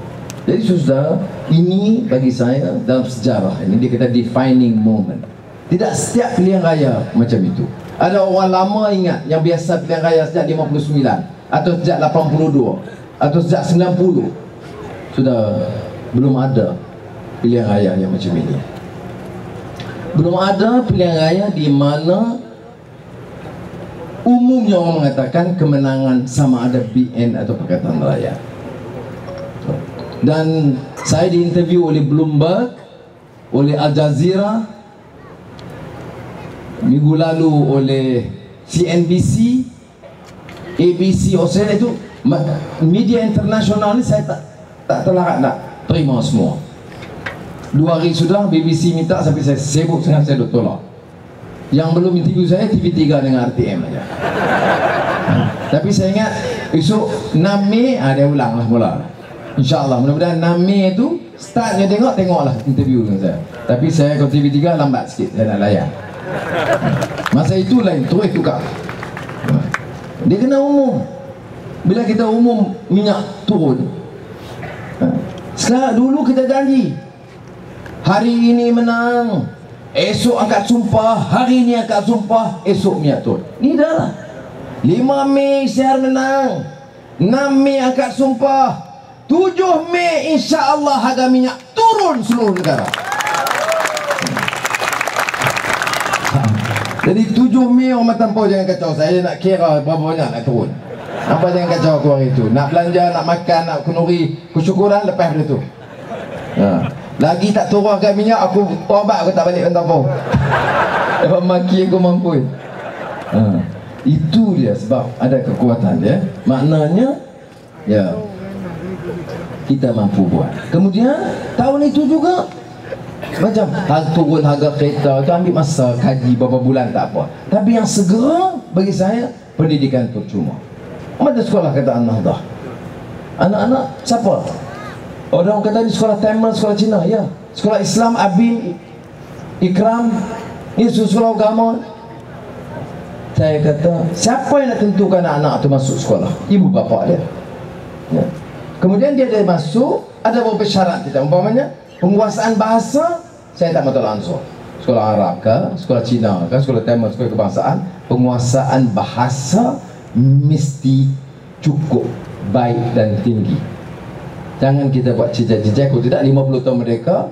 Jadi sudah, ini bagi saya dalam sejarah ini dia kata defining moment. Tidak setiap pilihan raya macam itu. Ada orang lama ingat yang biasa pilihan raya sejak 59 atau sejak 82 atau sejak 90. Sudah belum ada pilihan raya yang macam ini. Belum ada pilihan raya di mana umumnya orang mengatakan kemenangan sama ada BN atau Pakatan Rakyat. Dan saya diinterview oleh Bloomberg, oleh Al Jazeera, minggu lalu oleh CNBC, ABC Australia. Itu media internasional ni saya tak terlarat nak terima semua. 2 hari sudah BBC minta sampai saya sibuk sangat, saya duk tolak. Yang belum interview saya TV3 dengan RTM aja. Tapi saya ingat esok 6 Mei dia ulang lah mula. InsyaAllah mudah-mudahan 6 Mei tu startnya tengoklah interview dengan saya. Tapi saya kalau TV3 lambat sikit, saya nak layan. Masa itu lain, terus tukar. Dia kena umum. Bila kita umum minyak turun, sekarang dulu kita janji hari ini menang, esok angkat sumpah, hari ini angkat sumpah, esok minyak turun. Ni dah lah 5 Mei siar menang, 6 Mei angkat sumpah, 7 Mei insya-Allah harga minyak turun seluruh negara. Jadi 7 Mei orang Matampau jangan kacau. Saya nak kira berapa banyak nak turun. Apa jangan kacau aku hari itu. Nak belanja, nak makan, nak kunuri kesyukuran lepas benda tu. Lagi tak turun harga minyak, aku tobat, aku tak balik Matampau. Dapat maki aku mampu. Itu dia sebab ada kekuatan dia. Maknanya ya kita mampu buat. Kemudian tahun itu juga macam turun harga kereta tu ambil masa kaji beberapa bulan tak apa. Tapi yang segera bagi saya pendidikan percuma. Ada sekolah kata An-Nahdah. Anak-anak siapa? Orang kata di sekolah Tamil, sekolah Cina, ya. Sekolah Islam Abin ikram, ini sekolah agama. Saya kata, siapa yang nak tentukan anak itu masuk sekolah? Ibu bapa dia. Ya. Kemudian dia masuk, ada beberapa syarat kita. Umpamanya, penguasaan bahasa, saya tak mahu langsung. Sekolah Arab ke, sekolah Cina ke, sekolah Timur, sekolah kebangsaan, penguasaan bahasa mesti cukup baik dan tinggi. Jangan kita buat cicak-cicak. Kalau tidak, 50 tahun mereka,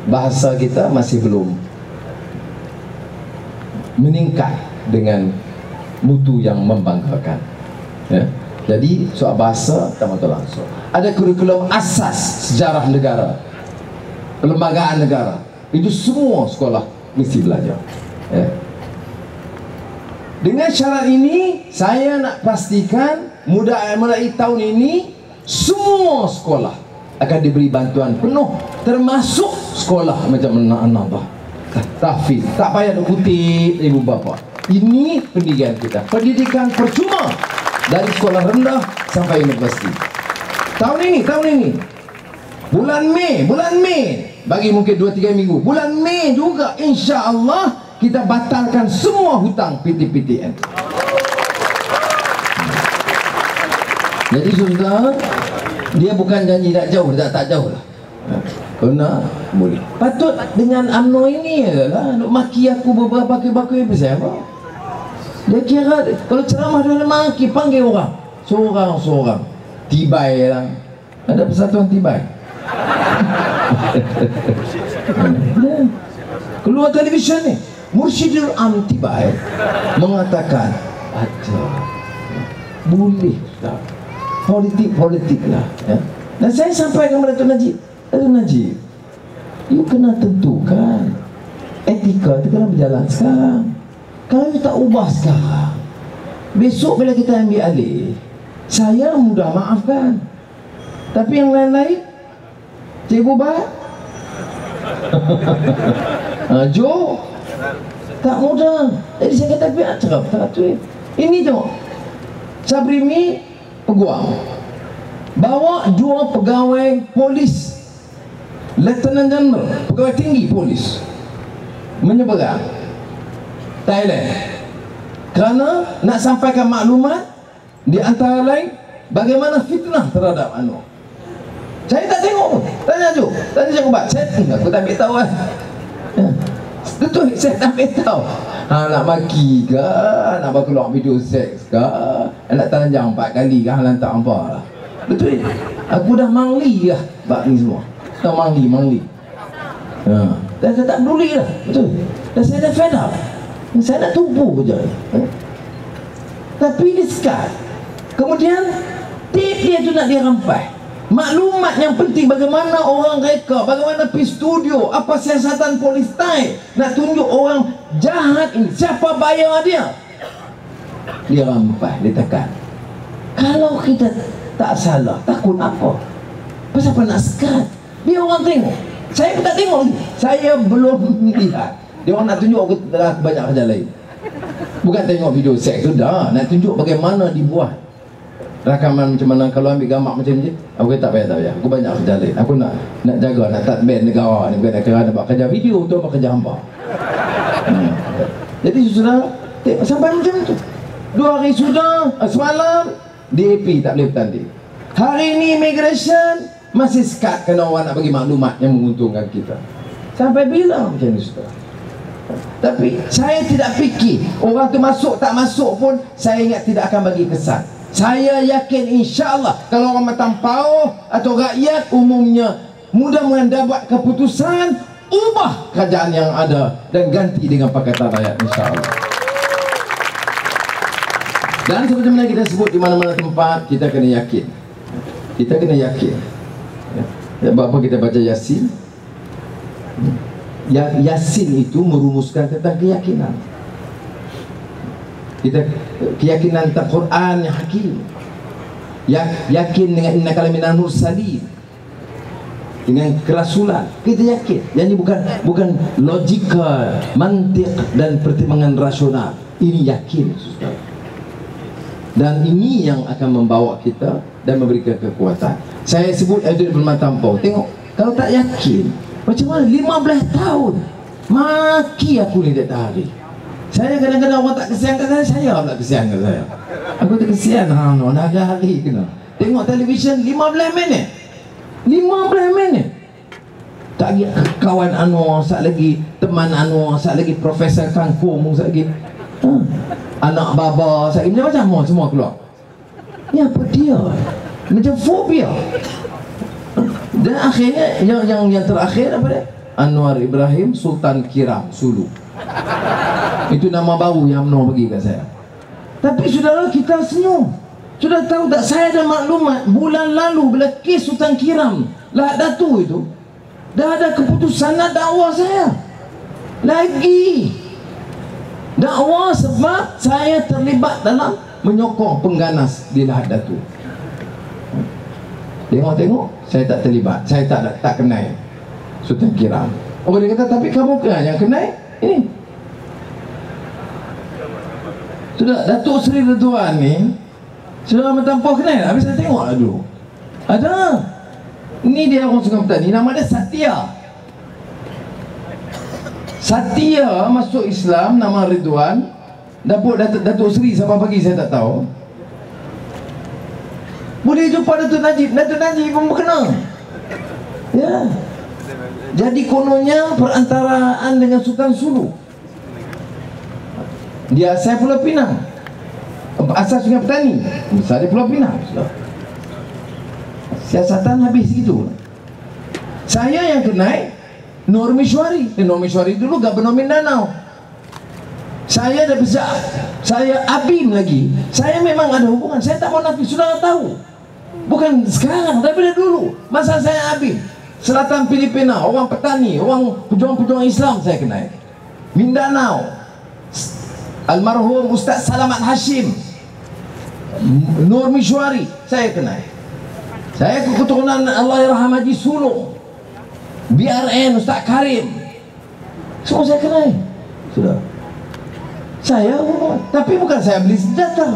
bahasa kita masih belum meningkat dengan mutu yang membanggakan. Ya. Jadi soal bahasa tak mahu langsung. Ada kurikulum asas sejarah negara, perlembagaan negara. Itu semua sekolah mesti belajar. Ya. Dengan syarat ini, saya nak pastikan mulai tahun ini semua sekolah akan diberi bantuan penuh, termasuk sekolah macam An-Nahdah, tahfiz. Tak payah nak kutip ibu bapa. Ini pendidikan kita, pendidikan percuma dari sekolah rendah sampai universiti. Tahun ini bulan Mei, bagi mungkin 2-3 minggu, bulan Mei juga insya-Allah kita batalkan semua hutang PTPTN. Jadi sudah, dia bukan janji tak jauh, tak jauh lah. Kena boleh. Patut dengan UMNO ini adalah nak maki aku beberapa bakui pasal apa? Dia kira kalau ceramah dia maki, panggil orang seorang-seorang. Tibai lah. Ada persatuan tibai. Keluar televisyen ni, Mursyidul Am Tibai mengatakan ada boleh tak politik lah, ya. Dan saya sampaikan kepada Tuan Najib, you kena tentukan etika itu kena berjalan sekarang. Kalau you tak ubah sekarang, besok bila kita ambil alih, saya mudah maafkan, tapi yang lain-lain cikgu baik Jo tak mudah. Jadi saya kata biar cerap tak tu. Ini tengok, Sabrimi peguam bawa 2 pegawai polis, Lieutenant General, pegawai tinggi polis, menyeberang Thailand kerana nak sampaikan maklumat, di antara lain bagaimana fitnah terhadap Anwar. Saya tak tengok pun. Tanya Jo, tanya Cikgu Bat, aku tak ambil tahu kan. Betul, saya tak ambil tahu. Nak maki ke, nak bagi keluar video seks ke, nak telanjang 4 kali ke, lantak apa lah. Betul. Aku dah mangli lah bab ni semua. Dah mangli. Dan saya tak peduli lah. Betul. Dan saya dah fed up. Saya nak tumpu je. Tapi dia sekat. Kemudian tip dia tu nak dia rampai. Maklumat yang penting, bagaimana orang reka, bagaimana pergi studio, apa siasatan polis Thai nak tunjuk orang jahat ini, siapa bayar dia. Dia rampai, dia tekan. Kalau kita tak salah, takut apa? Pasal apa nak sekat? Biar orang tengok. Saya pun tak tengok lagi. Saya belum lihat. Dia orang nak tunjuk aku banyak kerja lain. Bukan tengok video seks, sudah. Nak tunjuk bagaimana dibuat rakaman macam mana, kalau ambil gambar macam ni. Aku kata tak payah. Aku banyak kerja lain. Aku nak jaga, nak tatbin negara ni. Bukan nak buat kerja video untuk apa kerja hamba. Jadi sudah sampai macam tu. 2 hari sudah, semalam DAP tak boleh bertanding. Hari ini immigration masih sekat kerana orang nak bagi maklumat yang menguntungkan kita. Sampai bila macam ni sudah. Tapi saya tidak fikir orang tu masuk tak masuk pun, saya ingat tidak akan bagi kesan. Saya yakin insya-Allah kalau orang Matang Pauh atau rakyat umumnya mudah-mudahan dapat keputusan, ubah kerajaan yang ada dan ganti dengan Pakatan Rakyat insya-Allah. Dan seperti mana kita sebut, di mana-mana tempat kita kena yakin. Kita kena yakin. Sebab apa kita baca Yasin? Yasin itu merumuskan tentang keyakinan. Kita keyakinan tentang Quran yang hakim, yakin dengan innaka laminal mursalin, dengan kerasulan kita yakin. Jadi bukan logika, mantik dan pertimbangan rasional. Ini yakin, saudara. Dan ini yang akan membawa kita dan memberikan kekuatan. Saya sebut Edward Matang Pauh. Tengok, kalau tak yakin, macam mana 15 tahun Maki aku ni tiap hari. Saya kadang-kadang orang tak kesian kat saya pula kesian kat saya. Aku tak kesian, hari kena tengok televisyen 15 minit. 15 minit. Tak lagi kawan Anwar, sat lagi teman Anwar, sat lagi Profesor Kangkung, sat lagi anak baba, sat lagi macam-macam semua keluar. Ni apa dia? Macam fobia. Dan akhirnya yang terakhir apa dia? Anwar Ibrahim Sultan Kiram Sulu. Itu nama baru yang UMNO bagi kat saya. Tapi saudara, kita senyum. Sudah tahu tak, saya ada maklumat bulan lalu bila kes Sultan Kiram Lahad Datu itu, dah ada keputusan nak dakwa saya lagi. Dakwa sebab saya terlibat dalam menyokong pengganas di Lahad Datu. Tengok-tengok, saya tak terlibat, saya tak kenal Sultan Kiram. Oh, dia kata, tapi kamu kan yang kenal ini. Sudah, Datuk Seri Ridwan ni sudah bertampak kenal. Habis saya tengok lah dulu, ada ni dia orang Sungai Petani, nama dia Satya. Satya masuk Islam, nama Ridwan. Datuk Seri siapa bagi saya tak tahu. Boleh jumpa Datuk Najib. Datuk Najib pun berkenal. Ya. Jadi kononnya perantaraan dengan Sultan Sulu. Dia asal Pulau Pinang, asal Sungai Petani, besar di Pulau Pinang. Siasatan habis gitu. Saya yang kenal Nur Mishwari. Nur Mishwari dulu Gubernur Mindanao. Saya dah besar, saya Abim lagi. Saya memang ada hubungan, saya tak mau nafi, sudah tahu. Bukan sekarang, daripada dulu. Masa saya Abim, selatan Filipina, orang petani, orang pejuang-pejuang Islam saya kenal. Mindanao, almarhum Ustaz Salamat Hashim, Nur Mishwari, saya kenal. Saya keturunan Allahyarham Haji Sulong, BRN Ustaz Karim, semua saya kenal. Sudah. Saya, tapi bukan saya beli senjata,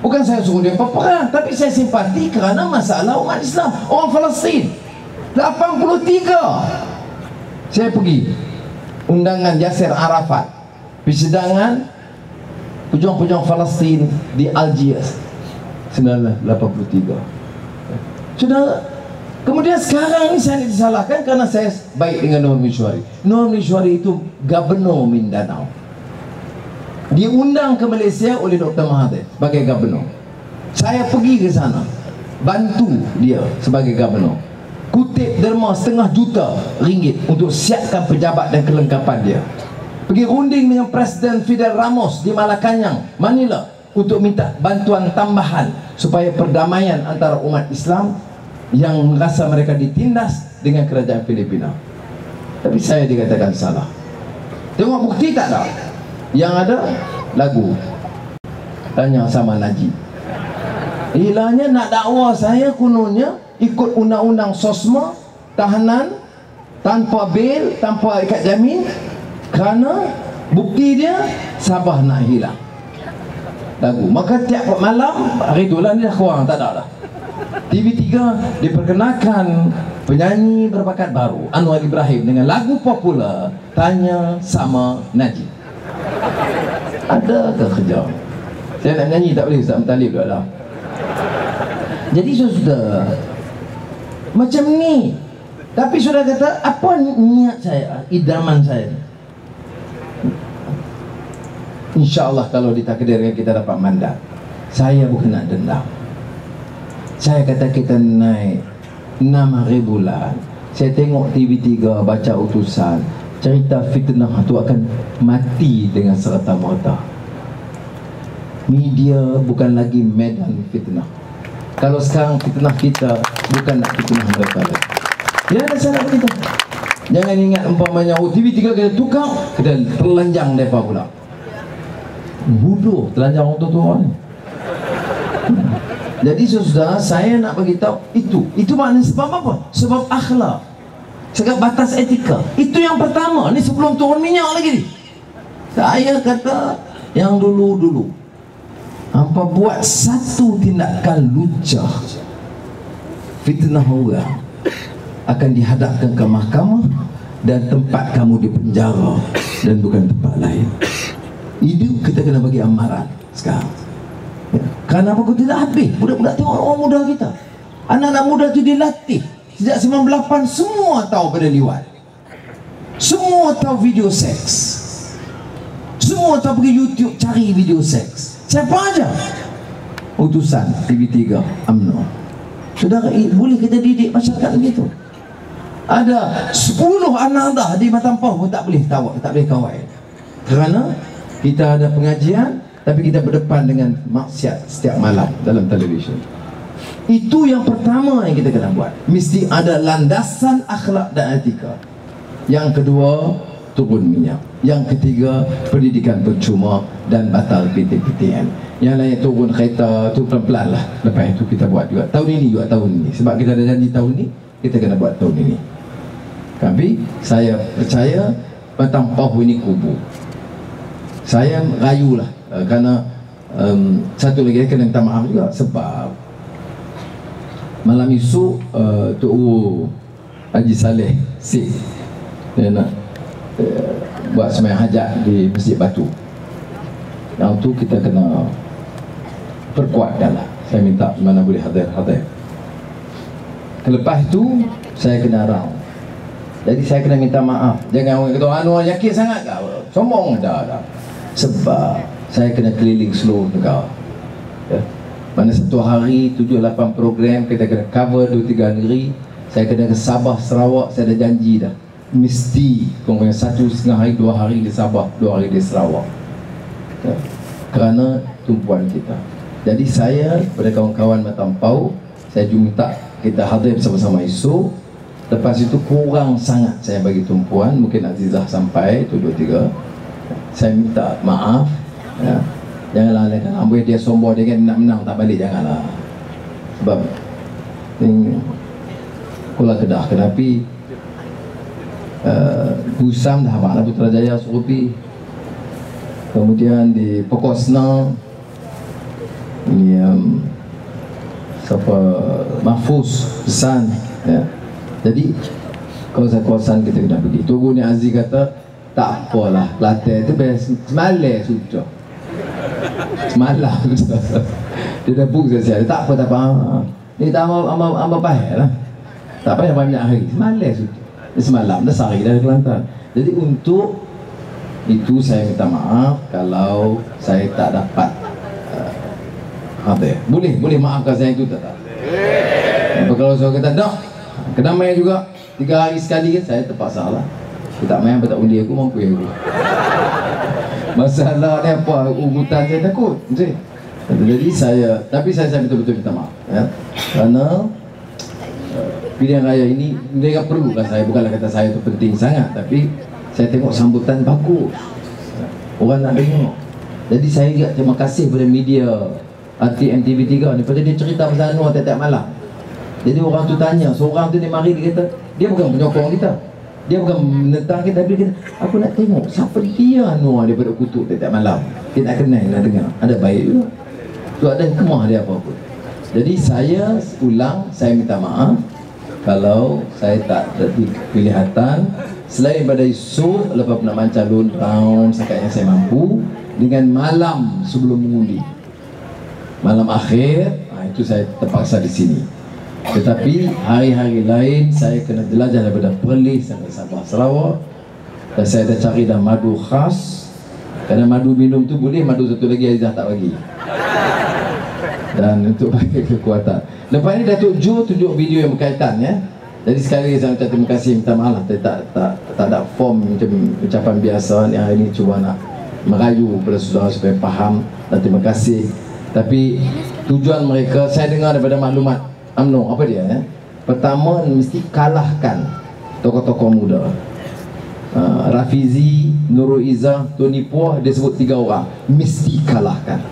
bukan saya suruh dia berperang, tapi saya simpati kerana masalah umat Islam, orang Palestin. 83 saya pergi undangan Yasser Arafat, persidangan pejuang-pejuang Palestin di Algiers 1983. Sudah. Kemudian sekarang ini saya disalahkan kerana saya baik dengan Nur Mishwari. Nur Mishwari itu Gubernur Mindanao, diundang ke Malaysia oleh Dr. Mahathir sebagai Gubernur. Saya pergi ke sana, bantu dia sebagai Gubernur, kutip derma RM1,5 juta untuk siapkan pejabat dan kelengkapan dia. Pergi runding dengan Presiden Fidel Ramos di Malacanang, Manila, untuk minta bantuan tambahan supaya perdamaian antara umat Islam yang merasa mereka ditindas dengan kerajaan Filipina. Tapi saya dikatakan salah. Tengok bukti tak ada? Yang ada lagu tanya sama Najib. Ilahnya nak dakwa saya kononnya ikut undang-undang SOSMA, tahanan tanpa bail, tanpa ikat jamin, kerana bukti dia Sabah nak hilang lagu. Maka tiap malam hari itulah ni dah kurang, tak ada dah. TV3 diperkenalkan penyanyi berbakat baru Anwar Ibrahim dengan lagu popular Tanya Sama Najib. Ada ke kerja? Saya nak nyanyi tak boleh, Ustaz Mentalib dah lah. Jadi sudah macam ni. Tapi sudah kata, apa niat saya, idaman saya? InsyaAllah kalau ditakdirkan kita dapat mandat, saya bukan nak dendam. Saya kata kita naik 6 hari bulan, saya tengok TV3 baca utusan, cerita fitnah itu akan mati dengan serta-merta. Media bukan lagi medan fitnah. Kalau sekarang fitnah kita, bukan nak fitnah mereka. Ya, ada salah kita. Jangan ingat umpamanya TV3 kita tukar, kita terlanjang mereka pula. Bodoh, telanjang orang tua-tua ni. Jadi saudara, saya nak bagi tahu itu maknanya sebab apa? Sebab akhlak, sebab batas etika. Itu yang pertama. Ni sebelum turun minyak lagi ni. Saya kata yang dulu-dulu, hampa buat satu tindakan lucah, fitnah orang, akan dihadapkan ke mahkamah dan tempat kamu di penjara dan bukan tempat lain. Hidup kita kena bagi amaran sekarang. Ya. Kenapa kau tidak habis? Budak-budak tengok orang muda kita. Anak-anak muda tu dilatih sejak 98, semua tahu pada liwat. Semua tahu video seks. Semua tahu pergi YouTube cari video seks. Siapa aja? Utusan TV3 UMNO. Saudara, boleh kita didik masyarakat begitu? Ada 10 anak dah di Matampau pun tak boleh tahu, tak boleh kawal. Kerana kita ada pengajian, tapi kita berdepan dengan maksiat setiap malam dalam televisyen. Itu yang pertama yang kita kena buat. Mesti ada landasan akhlak dan etika. Yang kedua, turun minyak. Yang ketiga, pendidikan percuma dan batal PTPTN. Yang lain turun kereta tu pelan-pelan lah. Lepas itu kita buat juga tahun ini juga, tahun ini. Sebab kita ada janji tahun ini, kita kena buat tahun ini. Tapi saya percaya Matampau ini kubu. Saya rayulah kerana satu lagi kena minta maaf juga sebab malam esok Tok Guru Haji Saleh Sik dia nak buat sembahyang hajat di Masjid Batu. Yang tu kita kena perkuatkan lah. Saya minta mana boleh hadir. Lepas tu saya kena round. Jadi saya kena minta maaf. Jangan orang kata Anwar yakin sangat kah? Sombong dah. Sebab saya kena keliling seluruh negara. Ya. Mana satu hari 7-8 program kita kena cover 2-3 negeri. Saya kena ke Sabah, Sarawak. Saya dah janji dah. Mesti kurang 1,5 hari, 2 hari di Sabah, 2 hari di Sarawak. Ya. Kerana tumpuan kita. Jadi saya pada kawan-kawan Matampau, saya juga minta kita hadir bersama-sama esok. Lepas itu kurang sangat saya bagi tumpuan, mungkin Azizah sampai 2-3. Saya minta maaf. Ya. Janganlah kan ambil dia sombong, dia kan nak menang tak balik, janganlah. Sebab ni Kuala Kedah kenapi Busam dah habaq Putrajaya Surupi. Kemudian di Pokosna ini siapa Mahfuz Pesan ya. Jadi kawasan-kawasan kita kena pergi. Tunggu ni Aziz kata tak apalah, Kelantan tu best semalam sudah. Semalam sudah. Dia dah book saya. Tak apa. Ni tak ama payah lah. Tak payah banyak hari. Semalam sudah. Semalam dah sehari dari Kelantan. Jadi untuk itu saya minta maaf kalau saya tak dapat hadir. Boleh maafkan saya itu tak? Kalau saya kata dah kena main juga 3 hari sekali kan, saya terpaksa lah. Kita tak main apa tak undi aku, mampu aku. Masalah ni apa, urutan saya takut. Jadi saya betul-betul minta maaf ya. Kerana pilihan raya ini mereka perlukan saya. Bukanlah kata saya itu penting sangat, tapi saya tengok sambutan bagus, orang nak tengok. Jadi saya juga terima kasih kepada media RTM TV3 ni, pasal dia cerita pasal Anwar tiap-tiap malam. Jadi orang tu tanya, seorang tu dia mari, dia kata dia bukan penyokong kita, dia bukan menentang kita, tapi dia kata aku nak tengok siapa dia Anwar daripada Kutuk tiap-tiap malam. Kita nak kenal, nak dengar. Ada baik juga tu, ada hikmah dia apa-apa. Jadi saya ulang, saya minta maaf kalau saya tak kelihatan. Selain pada esok lepas penambahan calon round sekadar yang saya mampu, dengan malam sebelum mengundi, malam akhir, itu saya terpaksa di sini. Tetapi hari-hari lain saya kena jelajah daripada Perlis sampai Sabah, Sarawak. Dan saya dah cari dah madu khas. Kerana madu minum tu boleh, madu satu lagi Aizah tak bagi. Dan untuk bagi kekuatan. Lepas ni Datuk Jo tunjuk video yang berkaitan ya. Jadi sekali lagi saya ucap terima kasih, minta maaf lah tak ada form macam ucapan biasa ni. Hari ni cuba nak merayu kepada saudara supaya faham, dan terima kasih. Tapi tujuan mereka saya dengar daripada maklumat UMNO apa dia ya. Pertama mesti kalahkan tokoh-tokoh muda. Rafizi, Nurul Izzah, Tony Puah, dia sebut 3 orang mesti kalahkan.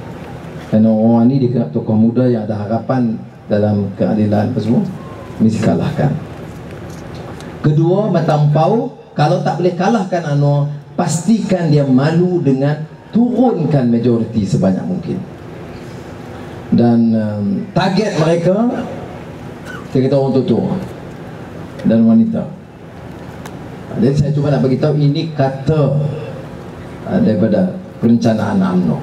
Kerana orang ni dia tokoh muda yang ada harapan dalam keadilan apa semua, mesti kalahkan. Kedua, Matampau kalau tak boleh kalahkan Anwar, pastikan dia malu dengan turunkan majoriti sebanyak mungkin. Dan target mereka, saya kata orang tua dan wanita. Jadi saya cuma nak beritahu ini kata daripada perencanaan UMNO.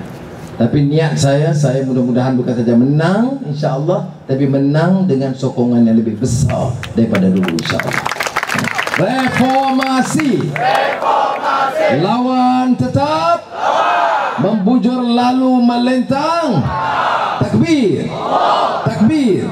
Tapi niat saya mudah-mudahan bukan saja menang insya-Allah, tapi menang dengan sokongan yang lebih besar daripada dulu insya-Allah. Reformasi. Lawan tetap. Membujur lalu melentang. Takbir. Takbir.